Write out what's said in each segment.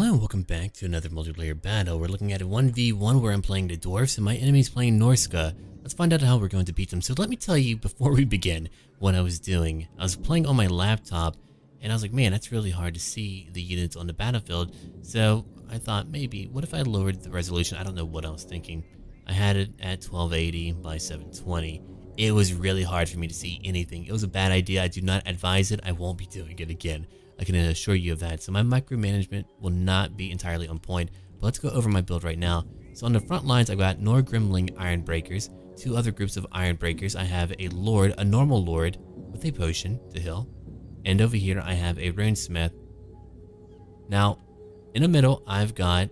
Hello and welcome back to another multiplayer battle. We're looking at a 1v1 where I'm playing the Dwarfs and my enemy's playing Norsca. Let's find out how we're going to beat them. So let me tell you before we begin what I was doing. I was playing on my laptop and I was like, man, that's really hard to see the units on the battlefield. So I thought maybe, what if I lowered the resolution? I don't know what I was thinking. I had it at 1280 by 720. It was really hard for me to see anything. It was a bad idea. I do not advise it. I won't be doing it again. I can assure you of that. So my micromanagement will not be entirely on point, but let's go over my build right now. So on the front lines, I've got Norsca Iron Breakers, two other groups of Iron Breakers. I have a Lord, a normal Lord with a potion to heal. And over here, I have a Runesmith. Now, in the middle, I've got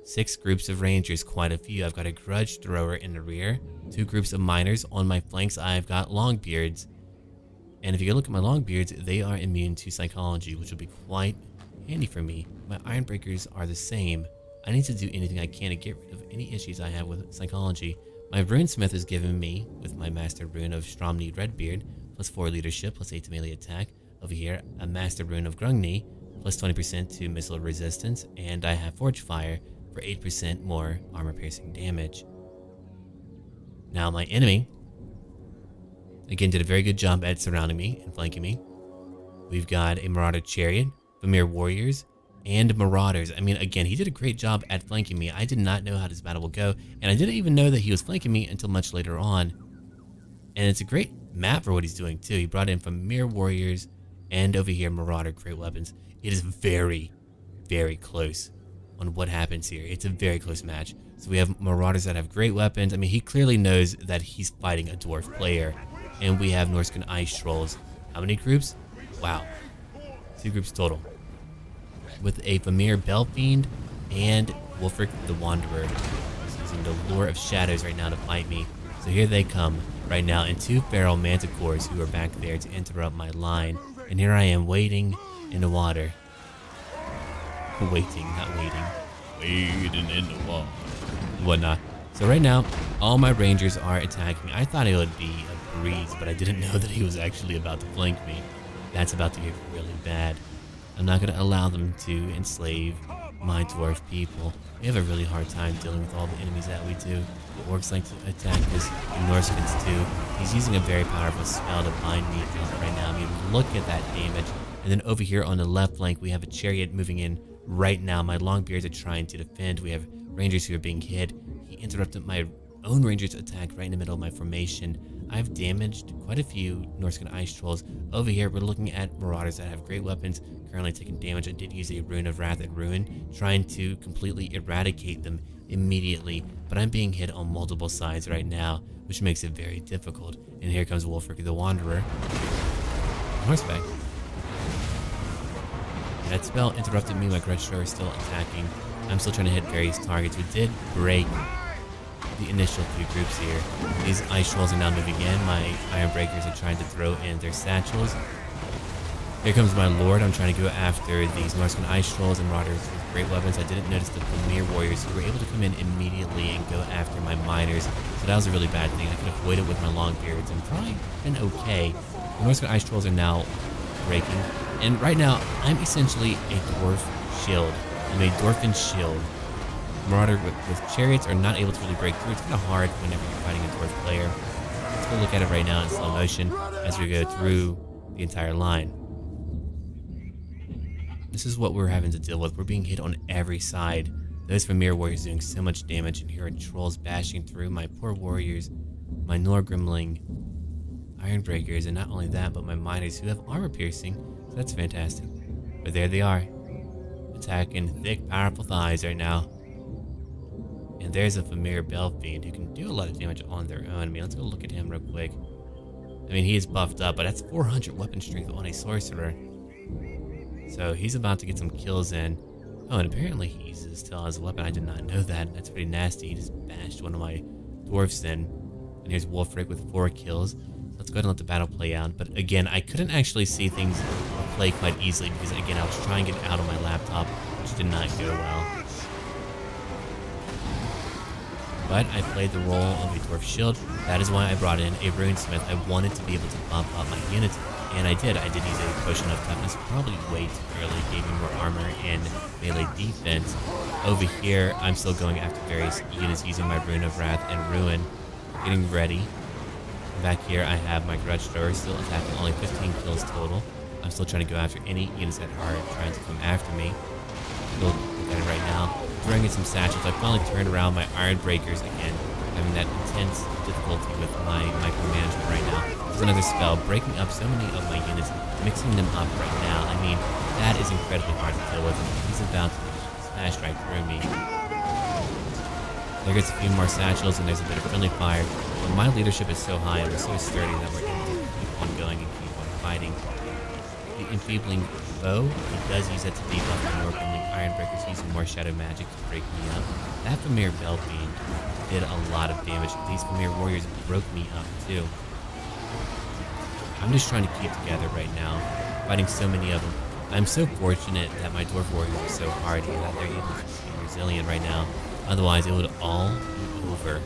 6 groups of Rangers, quite a few. I've got a Grudge Thrower in the rear, 2 groups of Miners. On my flanks, I've got Longbeards. And if you look at my Longbeards, they are immune to psychology, which will be quite handy for me. My Iron Breakers are the same. I need to do anything I can to get rid of any issues I have with psychology. My Runesmith is given me with my Master Rune of Stromney Redbeard, plus 4 leadership, plus 8 to melee attack. Over here, a Master Rune of Grungni, plus 20% to missile resistance, and I have Forge Fire for 8% more armor piercing damage. Now my enemy, again, did a very good job at surrounding me and flanking me. We've got a Marauder Chariot, Vamir Warriors, and Marauders. I mean, again, he did a great job at flanking me. I did not know how this battle would go, and I didn't even know that he was flanking me until much later on. And it's a great map for what he's doing, too. He brought in Vamir Warriors, and over here, Marauder, great weapons. It is very, very close on what happens here. It's a very close match. So we have Marauders that have great weapons. I mean, he clearly knows that he's fighting a Dwarf player. And we have Norscan Ice Trolls. How many groups? Wow. 2 groups total. With a Vamir Belfiend and Wolfric the Wanderer. He's using the Lure of Shadows right now to fight me. So here they come right now. And 2 Feral Manticores who are back there to interrupt my line. And here I am waiting in the water. Waiting, not waiting. Waiting in the water. Whatnot. So right now, all my Rangers are attacking me. I thought it would be a breeze, but I didn't know that he was actually about to flank me. That's about to get really bad. I'm not going to allow them to enslave my Dwarf people. We have a really hard time dealing with all the enemies that we do. The Orcs like to attack us, the Norscans too. He's using a very powerful spell to bind me right now. I mean, look at that damage. And then over here on the left flank, we have a Chariot moving in right now. My Longbeards are trying to defend. We have Rangers who are being hit. He interrupted my own Rangers attack right in the middle of my formation. I've damaged quite a few Norscan Ice Trolls. Over here, we're looking at Marauders that have great weapons, currently taking damage. I did use a Rune of Wrath and Ruin, trying to completely eradicate them immediately, but I'm being hit on multiple sides right now, which makes it very difficult. And here comes Wolfric the Wanderer on horseback. That spell interrupted me. My Grudge Thrower is still attacking. I'm still trying to hit various targets. We did break the initial 2 groups here. These Ice Trolls are now moving in. My Iron Breakers are trying to throw in their satchels. Here comes my Lord. I'm trying to go after these Norscan Ice Trolls and Marauders with great weapons. I didn't notice the Vamir Warriors who were able to come in immediately and go after my Miners. So that was a really bad thing. I could have waited with my Longbeards and probably been okay. The Norscan Ice Trolls are now breaking. And right now, I'm essentially a Dwarf shield. I'm a Dwarfen shield. Marauder with Chariots are not able to really break through. It's kind of hard whenever you're fighting a Dwarf player. Let's go look at it right now in slow motion as we go through the entire line. This is what we're having to deal with. We're being hit on every side. Those Vamir Warriors doing so much damage, and here are Trolls bashing through my poor Warriors, my Norgrimling Iron Breakers, and not only that, but my Miners who have armor piercing. So that's fantastic. But there they are, attacking thick, powerful thighs right now. And there's a Vamir Belfiend who can do a lot of damage on their own. I mean, let's go look at him real quick. I mean, he is buffed up, but that's 400 weapon strength on a sorcerer. So he's about to get some kills in. Oh, and apparently he uses Tail as a weapon. I did not know that. That's pretty nasty. He just bashed one of my Dwarfs in. And here's Wolfric with 4 kills. Let's go ahead and let the battle play out. But again, I couldn't actually see things play quite easily because, again, I was trying to get out on my laptop, which did not go well. But I played the role of a Dwarf shield. That is why I brought in a Runesmith. I wanted to be able to bump up my units And I did use a potion of toughness, probably way too early, gave me more armor and melee defense. Over here, I'm still going after various units using my Rune of Wrath and Ruin, getting ready. Back here, I have my Grudge Thrower still attacking, only 15 kills total. I'm still trying to go after any units that are trying to come after me. Look at it right now. Throwing in some satchels, I finally turned around my Iron Breakers again, having that intense difficulty with my micromanagement right now. There's another spell, breaking up so many of my units, mixing them up right now. I mean, that is incredibly hard to deal with. He's about to smash right through me. There gets a few more satchels, and there's a bit of friendly fire. But my leadership is so high and we're so sturdy that we're able to keep on going and keep on fighting. The enfeebling bow, he does use that to debuff the more friendly Iron Breakers, using more shadow magic to break me up. That Familiar Belt Beam did a lot of damage. These Familiar Warriors broke me up too. I'm just trying to keep together right now, fighting so many of them. I'm so fortunate that my Dwarf Warriors are so hardy that they're able to be resilient right now. Otherwise, it would all be over.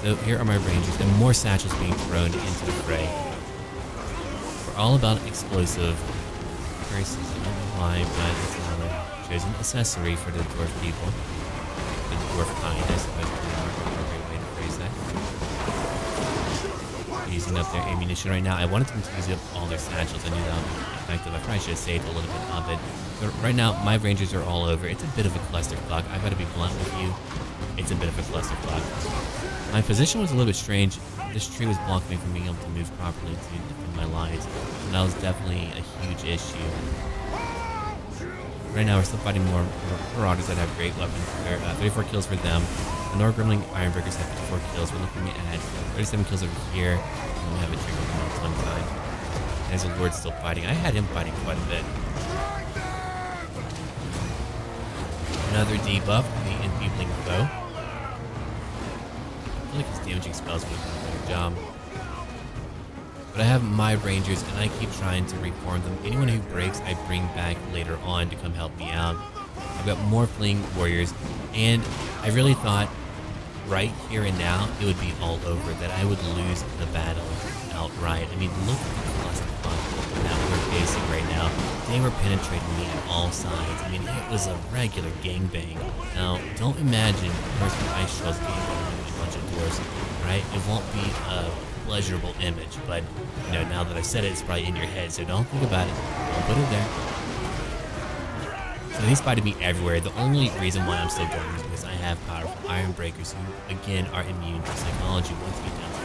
So here are my Rangers, and more satchels being thrown into the fray. We're all about explosive curses. I don't know why, but it's another chosen accessory for the Dwarf people. The Dwarf kind, I suppose, would be a great way to phrase that. Using up their ammunition right now. I wanted them to use up all their satchels. I knew that would be effective. I probably should have saved a little bit of it. But right now, my Rangers are all over. It's a bit of a clusterfuck. I've got to be blunt with you. It's a bit of a clusterfuck. My position was a little bit strange. This tree was blocking me from being able to move properly to defend my lines. And that was definitely a huge issue. Right now, we're still fighting more Marauders that have great weapons. 34 kills for them. The Norgremling Ironbreakers have 54 kills. We're looking at 37 kills over here. And we have a trigger one time. There's a Lord still fighting. I had him fighting quite a bit. Another debuff, the Enfeebling Bow. I feel like his damaging spells would have done a better job. But I have my Rangers, and I keep trying to reform them. Anyone who breaks, I bring back later on to come help me out. I've got more Fleeing Warriors, and I really thought right here and now it would be all over, that I would lose the battle outright. I mean, look at the clusterfuck that we're facing right now. They were penetrating me at all sides. I mean, it was a regular gangbang. Now, don't imagine Norsca Ice Trolls gangbanging a bunch of dwarves, right? It won't be a pleasurable image, but you know, now that I've said it, it's probably in your head, so don't think about it. I'll put it there. So he's fighting me everywhere. The only reason why I'm still going is because I have powerful Iron Breakers who, again, are immune to psychology. Once you get down to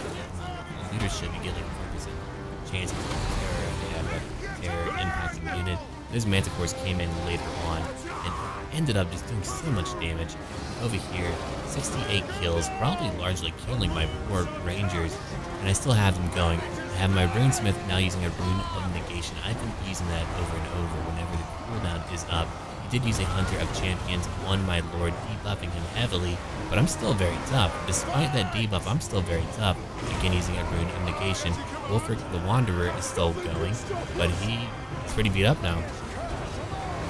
the leadership, you get like a 4% chance of terror. They have a terror impacting unit. Those Manticores came in later on and ended up just doing so much damage. Over here, 68 kills, probably largely killing my poor Rangers, and I still have them going. I have my Runesmith now using a Rune of Negation. I've been using that over and over whenever the cooldown is up. He did use a Hunter of Champions on my Lord, debuffing him heavily, but I'm still very tough. Despite that debuff, I'm still very tough. Again, using a Rune of Negation. Wolfric the Wanderer is still going, but he is pretty beat up now.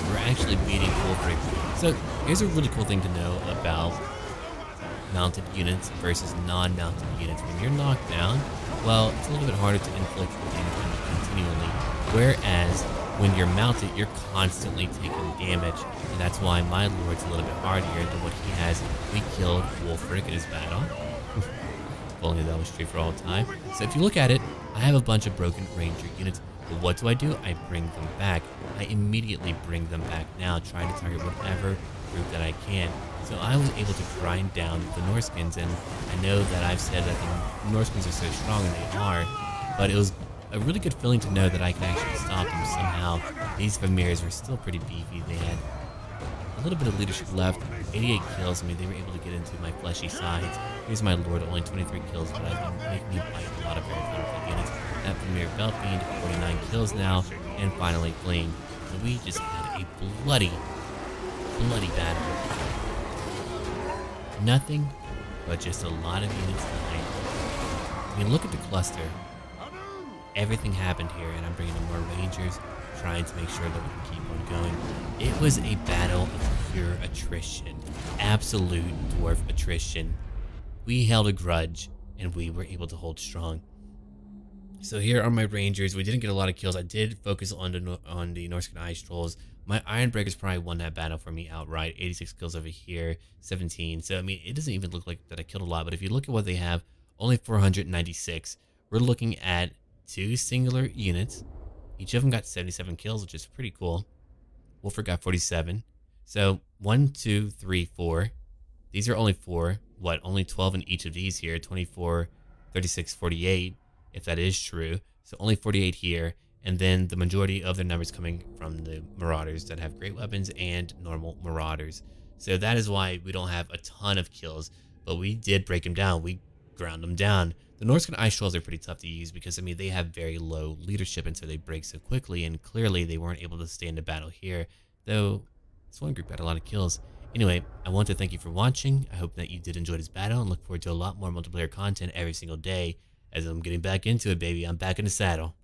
We're actually beating Wolfric. So here's a really cool thing to know about mounted units versus non-mounted units. When you're knocked down, well, it's a little bit harder to inflict damage continually. Whereas when you're mounted, you're constantly taking damage. And that's why my Lord's a little bit harder than what he has. We killed Wolfric in his battle. If only that was true for all time. So if you look at it, I have a bunch of broken Ranger units. But what do? I bring them back. I immediately bring them back now, trying to target whatever group that I can. So I was able to grind down the Norskins, and I know that I've said that the Norskins are so strong, and they are, but it was a really good feeling to know that I could actually stop them somehow. These Vamirs were still pretty beefy. They had a little bit of leadership left, 88 kills. I mean, they were able to get into my fleshy sides. Here's my Lord, only 23 kills, but I've been making me fight a lot of very powerful units. That Premier Belt Fiend, 49 kills now, and finally fleeing. So we just had a bloody battle. Nothing but just a lot of units dying. I mean, look at the cluster. Everything happened here, and I'm bringing in more Rangers, trying to make sure that we can keep on going. It was a battle of pure attrition. Absolute dwarf attrition. We held a grudge, and we were able to hold strong. So here are my Rangers. We didn't get a lot of kills. I did focus on the Norscan Ice Trolls. My Ironbreakers probably won that battle for me outright. 86 kills over here, 17. So, I mean, it doesn't even look like that I killed a lot. But if you look at what they have, only 496. We're looking at 2 singular units. Each of them got 77 kills, which is pretty cool. Wolfer got 47. So, 1, 2, 3, 4. These are only 4. What? Only 12 in each of these here. 24, 36, 48. If that is true. So only 48 here, and then the majority of their numbers coming from the Marauders that have great weapons and normal Marauders. So that is why we don't have a ton of kills, but we did break them down. We ground them down. The Norscan Ice Trolls are pretty tough to use because, I mean, they have very low leadership, and so they break so quickly, and clearly they weren't able to stay in the battle here, though this one group had a lot of kills. Anyway, I want to thank you for watching. I hope that you did enjoy this battle and look forward to a lot more multiplayer content every single day. As I'm getting back into it, baby, I'm back in the saddle.